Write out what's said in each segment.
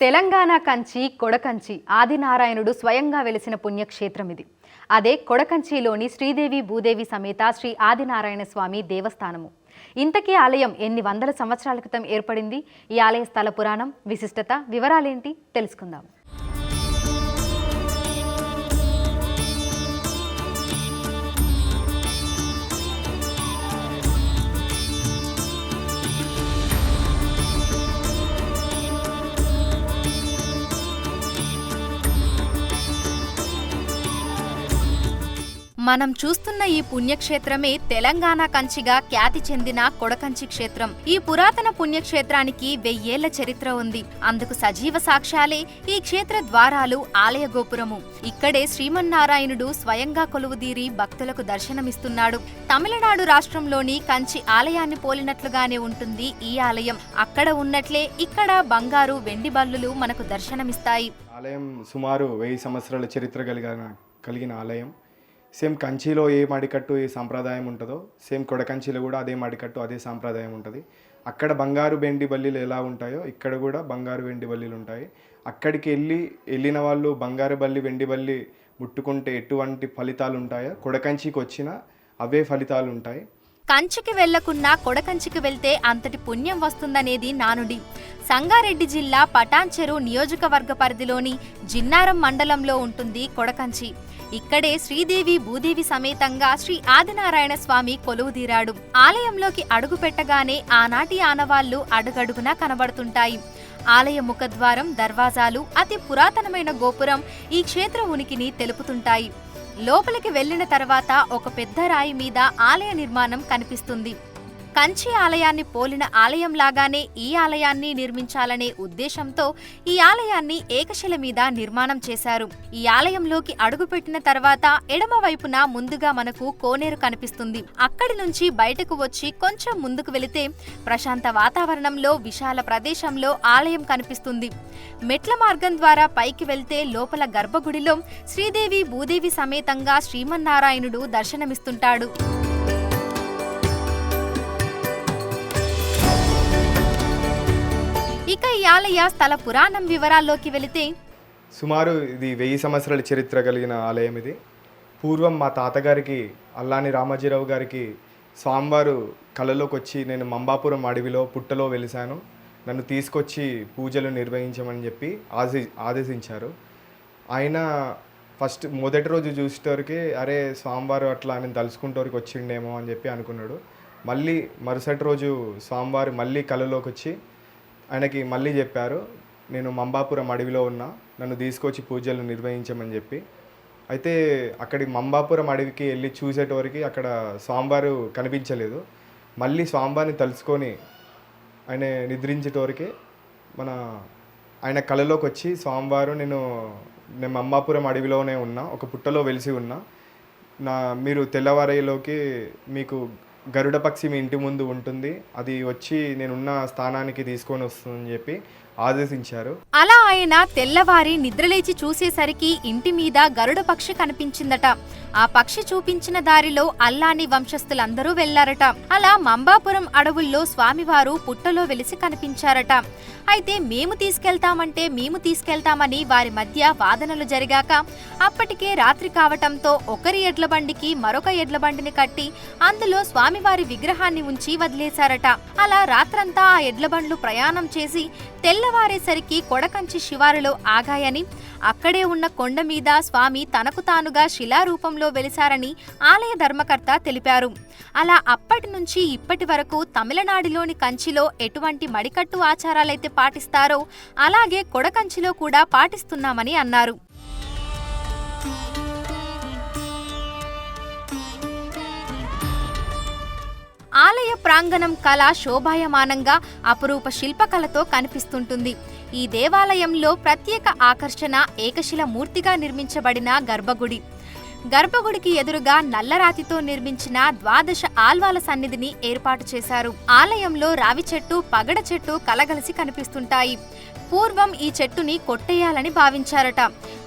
తెలంగాణ కంచి కొడకంచి ఆదినారాయణుడు స్వయంగా వెలిసిన పుణ్యక్షేత్రం ఇది. అదే కొడకంచిలోని శ్రీదేవి భూదేవి సమేత శ్రీ ఆదినారాయణ స్వామి దేవస్థానము. ఇంతకీ ఆలయం ఎన్ని వందల సంవత్సరాల క్రితం ఏర్పడింది? ఈ ఆలయ స్థల పురాణం, విశిష్టత, వివరాలేంటి తెలుసుకుందాం. మనం చూస్తున్న ఈ పుణ్యక్షేత్రమే తెలంగాణ కంచిగా ఖ్యాతి చెందిన కొడకంచి క్షేత్రం. ఈ పురాతన పుణ్యక్షేత్రానికి 1000 ఏళ్ల చరిత్ర ఉంది. అందుకు సజీవ సాక్ష్యాలే ఈ క్షేత్ర ద్వారాలు, ఆలయ గోపురము. ఇక్కడే శ్రీమన్నారాయణుడు స్వయంగా కొలువుదీరి భక్తులకు దర్శనమిస్తున్నాడు. తమిళనాడు రాష్ట్రంలోని కంచి ఆలయాన్ని పోలినట్లుగానే ఉంటుంది ఈ ఆలయం. అక్కడ ఉన్నట్లే ఇక్కడ బంగారు, వెండి బల్లులు మనకు దర్శనమిస్తాయి. ఆలయం సుమారు 1000 సంవత్సరాల చరిత్ర కలిగిన ఆలయం. సేమ్ కంచిలో ఏ మడికట్టు ఏ సాంప్రదాయం ఉంటుందో సేమ్ కొడకంచిలో కూడా అదే మడికట్టు అదే సాంప్రదాయం ఉంటుంది. అక్కడ బంగారు వెండి బల్లీలు ఎలా ఉంటాయో ఇక్కడ కూడా బంగారు వెండి బల్లీలు ఉంటాయి. అక్కడికి వెళ్ళిన వాళ్ళు బంగారు బల్లి వెండి బల్లి ముట్టుకుంటే ఎటువంటి ఫలితాలు ఉంటాయో కొడకంచికి వచ్చినా అవే ఫలితాలు ఉంటాయి. కంచికి వెళ్లకున్నా కొడకంచికి వెళ్తే అంతటి పుణ్యం వస్తుందనేది నానుడి. సంగారెడ్డి జిల్లా పటాన్చెరు నియోజకవర్గ పరిధిలోని జిన్నారం మండలంలో ఉంటుంది కొడకంచి. ఇక్కడే శ్రీదేవి భూదేవి సమేతంగా శ్రీ ఆదినారాయణ స్వామి కొలువుదీరాడు. ఆలయంలోకి అడుగు పెట్టగానే ఆనాటి ఆనవాళ్లు అడుగడుగునా కనబడుతుంటాయి. ఆలయ ముఖద్వారం, దర్వాజాలు, అతి పురాతనమైన గోపురం ఈ క్షేత్ర ఉనికిని తెలుపుతుంటాయి. లోపలికి వెళ్లిన తర్వాత ఒక పెద్ద రాయి మీద ఆలయ నిర్మాణం కనిపిస్తుంది. కంచి ఆలయాన్ని పోలిన ఆలయంలాగానే ఈ ఆలయాన్ని నిర్మించాలనే ఉద్దేశంతో ఈ ఆలయాన్ని ఏకశిల మీద నిర్మాణం చేశారు. ఈ ఆలయంలోకి అడుగుపెట్టిన తర్వాత ఎడమ వైపున ముందుగా మనకు కోనేరు కనిపిస్తుంది. అక్కడి నుంచి బయటకు వచ్చి కొంచెం ముందుకు వెళితే ప్రశాంత వాతావరణంలో విశాల ప్రదేశంలో ఆలయం కనిపిస్తుంది. మెట్ల మార్గం ద్వారా పైకి వెళ్తే లోపల గర్భగుడిలో శ్రీదేవి భూదేవి సమేతంగా శ్రీమన్నారాయణుడు దర్శనమిస్తుంటాడు. ఇక ఈ ఆలయ స్థల పురాణం వివరాల్లోకి వెళితే సుమారు ఇది 1000 సంవత్సరాల చరిత్ర కలిగిన ఆలయం ఇది. పూర్వం మా తాతగారికి అల్లాని రామాజీరావు గారికి స్వామివారు కళలోకి వచ్చి నేను మంబాపురం అడవిలో పుట్టలో వెలిశాను, నన్ను తీసుకొచ్చి పూజలు నిర్వహించమని చెప్పి ఆదేశించారు. ఆయన మొదటి రోజు చూసేటోరికి అరే స్వామివారు అట్లా నేను తలుచుకుంటోరికి వచ్చిండేమో అని చెప్పి అనుకున్నాడు. మళ్ళీ మరుసటి రోజు స్వామివారు మళ్ళీ కళలోకి వచ్చి ఆయనకి మళ్ళీ చెప్పారు, నేను మంబాపురం అడవిలో ఉన్నా, నన్ను తీసుకొచ్చి పూజలు నిర్వహించమని చెప్పి. అయితే అక్కడి మంబాపురం అడవికి వెళ్ళి చూసేటోరికి అక్కడ స్వామివారు కనిపించలేదు. మళ్ళీ స్వామివారిని తలుచుకొని ఆయన నిద్రించేటోరికి ఆయన కళలోకి వచ్చి స్వామివారు నేను మంబాపురం అడవిలోనే ఉన్నా, ఒక పుట్టలో వెలిసి ఉన్నా, మీరు తెల్లవారేలోకి మీకు గరుడ పక్షి మీ ఇంటి ముందు ఉంటుంది, అది వచ్చి నేనున్న స్థానానికి తీసుకొని వస్తుందని చెప్పి ఆదేశించారు. అలా ఆయన తెల్లవారి నిద్రలేచి చూసేసరికి ఇంటి మీద గరుడ పక్షి కనిపించిందట. ఆ పక్షి చూపించిన దారిలో అల్లాని వంశస్థులందరూ వెళ్లారట. అలా మంబాపురం అడవుల్లో స్వామివారు పుట్టలో వెలిసి కనిపించారట. అయితే మేము తీసుకెళ్తామని వారి మధ్య వాదనలు జరిగాక అప్పటికే రాత్రి కావటంతో ఒకరి ఎడ్ల బండికి మరొక ఎడ్ల బండిని కట్టి అందులో స్వామివారి విగ్రహాన్ని ఉంచి వదిలేశారట. అలా రాత్రంతా ఆ ఎడ్ల బండ్లు ప్రయాణం చేసి తెల్లవారేసరికి కొడకంచి శివారులో ఆగాయని, అక్కడే ఉన్న కొండ మీద స్వామి తనకు తానుగా శిలారూపంలో వెలిశారని ఆలయ ధర్మకర్త తెలిపారు. అలా అప్పటి నుంచి ఇప్పటి వరకు తమిళనాడులోని కంచిలో ఎటువంటి మడికట్టు ఆచారాలైతే పాటిస్తారో అలాగే కొడకంచిలో కూడా పాటిస్తున్నామని అన్నారు. ఆలయ ప్రాంగణం కళ శోభాయమానంగా అపురూప శిల్పకళతో కనిపిస్తుంటుంది. ఈ దేవాలయంలో ప్రత్యేక ఆకర్షణ ఏకశిల మూర్తిగా నిర్మించబడిన గర్భగుడి. గర్భగుడికి ఎదురుగా నల్లరాతితో నిర్మించిన 12 ఆల్వాల సన్నిధిని ఏర్పాటు చేశారు. ఆలయంలో రావి చెట్టు, పగడ చెట్టు కలగలిసి కనిపిస్తుంటాయి. పూర్వం ఈ చెట్టుని కొట్టేయాలని భావించారట.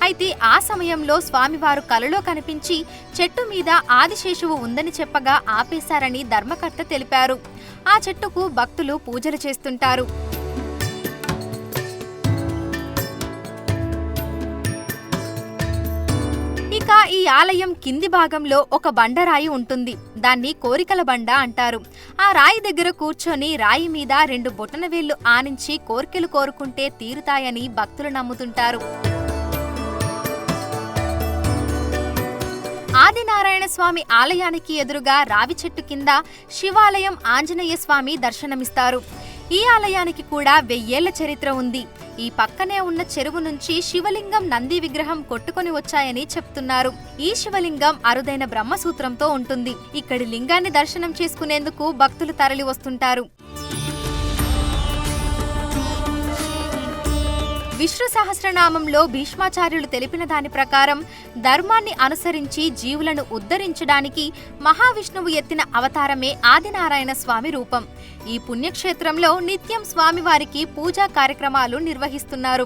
అయితే ఆ సమయంలో స్వామివారు కలలో కనిపించి చెట్టు మీద ఆదిశేషువు ఉందని చెప్పగా ఆపేశారని ధర్మకర్త తెలిపారు. ఆ చెట్టుకు భక్తులు పూజలు చేస్తుంటారు. ఆలయం కింది భాగంలో ఒక బండరాయి ఉంటుంది. దాన్ని కోరికల బండ అంటారు. ఆ రాయి దగ్గర కూర్చొని రాయి మీద 2 బొటనవేళ్లు ఆనించి కోర్కెలు కోరుకుంటే తీరుతాయని భక్తులు నమ్ముతుంటారు. ఆదినారాయణ స్వామి ఆలయానికి ఎదురుగా రావి చెట్టు కింద శివాలయం ఆంజనేయ స్వామి దర్శనమిస్తారు. ఈ ఆలయానికి కూడా 1000 ఏళ్ల చరిత్ర ఉంది. ఈ పక్కనే ఉన్న చెరువు నుంచి శివలింగం, నంది విగ్రహం కొట్టుకొని వచ్చాయని చెప్తున్నారు. ఈ శివలింగం అరుదైన బ్రహ్మసూత్రంతో ఉంటుంది. ఇక్కడి లింగాన్ని దర్శనం చేసుకునేందుకు భక్తులు తరలి వస్తుంటారు. విష్ణు సహస్రనామంలో భీష్మాచార్యులు తెలిపిన దాని ప్రకారం ధర్మాన్ని అనుసరించి జీవులను ఉద్ధరించడానికి మహావిష్ణువు ఎత్తిన అవతారమే ఆదినారాయణ స్వామి రూపం. ఈ పుణ్యక్షేత్రంలో నిత్యం స్వామివారికి పూజా కార్యక్రమాలు నిర్వహిస్తున్నారు.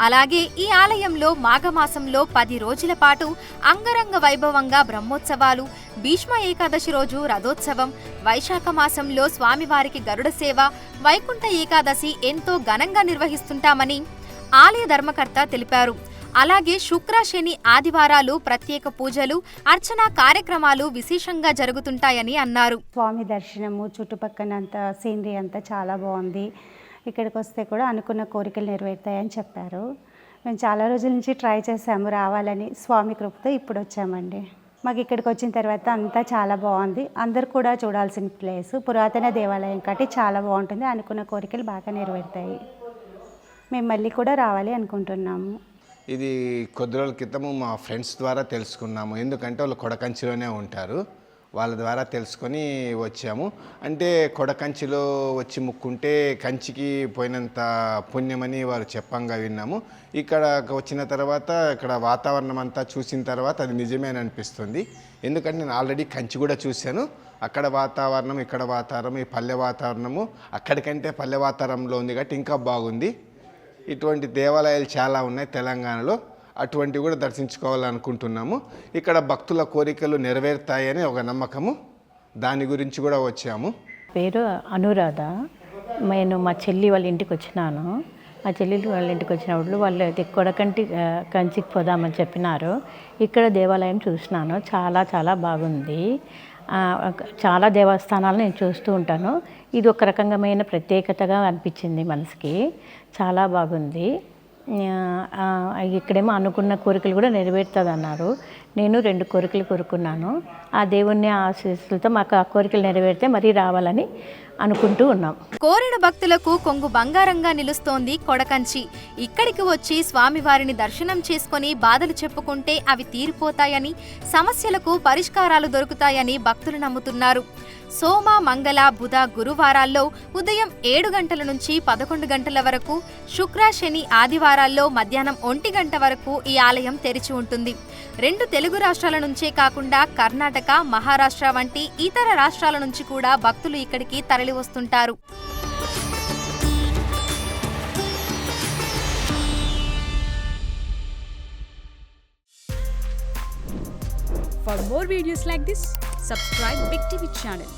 అలాగే ఈ ఆలయంలో మాఘమాసంలో 10 రోజుల పాటు అంగరంగ వైభవంగా బ్రహ్మోత్సవాలు, భీష్మ ఏకాదశి రోజు రథోత్సవం, వైశాఖ మాసంలో స్వామివారికి గరుడ సేవ, వైకుంఠ ఏకాదశి ఎంతో ఘనంగా నిర్వహిస్తుంటామని ఆలయ ధర్మకర్త తెలిపారు. అలాగే శుక్ర, శని, ఆదివారాలు ప్రత్యేక పూజలు, అర్చన కార్యక్రమాలు విశేషంగా జరుగుతుంటాయని అన్నారు. స్వామి దర్శనము, చుట్టుపక్కనంత సీనరీ అంతా చాలా బాగుంది. ఇక్కడికి వస్తే కూడా అనుకున్న కోరికలు నెరవేరుతాయని చెప్పారు. మేము చాలా రోజుల నుంచి ట్రై చేసాము రావాలని. స్వామి కృపతో ఇప్పుడు వచ్చామండి. మాకు ఇక్కడికి వచ్చిన తర్వాత అంతా చాలా బాగుంది. అందరు కూడా చూడాల్సిన ప్లేస్, పురాతన దేవాలయం కాబట్టి చాలా బాగుంటుంది. అనుకున్న కోరికలు బాగా నెరవేరుతాయి. మేము మళ్ళీ కూడా రావాలి అనుకుంటున్నాము. ఇది కొద్ది రోజుల క్రితము మా ఫ్రెండ్స్ ద్వారా తెలుసుకున్నాము. ఎందుకంటే వాళ్ళు కొడకంచిలోనే ఉంటారు. వాళ్ళ ద్వారా తెలుసుకొని వచ్చాము. అంటే కొడకంచిలో వచ్చి ముక్కుంటే కంచికి పోయినంత పుణ్యమని వారు చెప్పంగా విన్నాము. ఇక్కడ వచ్చిన తర్వాత ఇక్కడ వాతావరణం అంతా చూసిన తర్వాత అది నిజమే అనిపిస్తుంది. ఎందుకంటే నేను ఆల్రెడీ కంచి కూడా చూశాను. అక్కడ వాతావరణం, ఇక్కడ వాతావరణం, ఈ పల్లె వాతావరణము అక్కడికంటే పల్లె వాతావరణంలో ఉంది కాబట్టి ఇంకా బాగుంది. ఇటువంటి దేవాలయాలు చాలా ఉన్నాయి తెలంగాణలో. అటువంటివి కూడా దర్శించుకోవాలనుకుంటున్నాము. ఇక్కడ భక్తుల కోరికలు నెరవేరుతాయని ఒక నమ్మకము. దాని గురించి కూడా వచ్చాము. పేరు అనురాధ. నేను మా చెల్లి వాళ్ళ ఇంటికి వచ్చినాను. మా చెల్లి వాళ్ళ ఇంటికి వచ్చినప్పుడు వాళ్ళు కంచికి పోదామని చెప్పినారు. ఇక్కడ దేవాలయం చూసినాను. చాలా చాలా బాగుంది. చాలా దేవస్థానాలు నేను చూస్తూ ఉంటాను. ఇది ఒక రకమైన ప్రత్యేకతగా అనిపించింది మనసుకి. చాలా బాగుంది. ఇక్కడేమో అనుకున్న కోరికలు కూడా నెరవేరుతుంది అన్నారు. నేను 2 కోరికలు కోరుకున్నాను. ఆ దేవుని ఆశీస్సులతో మాకు ఆ కోరికలు నెరవేరితే మరీ రావాలని అనుకుంటూ ఉన్నాం. కోరిన భక్తులకు కొంగు బంగారంగా నిలుస్తోంది కొడకంచి. ఇక్కడికి వచ్చి స్వామివారిని దర్శనం చేసుకుని బాధలు చెప్పుకుంటే అవి తీరిపోతాయని, సమస్యలకు పరిష్కారాలు దొరుకుతాయని భక్తులు నమ్ముతున్నారు. సోమ, మంగళ, బుధ, గురువారాల్లో ఉదయం 7 గంటల నుంచి 11 గంటల వరకు, శుక్ర, శని, ఆదివారాల్లో మధ్యాహ్నం 1 గంట వరకు ఈ ఆలయం తెరిచి ఉంటుంది. 2 తెలుగు రాష్ట్రాల నుంచే కాకుండా కర్ణాటక, మహారాష్ట్ర వంటి ఇతర రాష్ట్రాల నుంచి కూడా భక్తులు ఇక్కడికి తరలి వస్తుంటారు. For more videos like this, subscribe Big TV channel.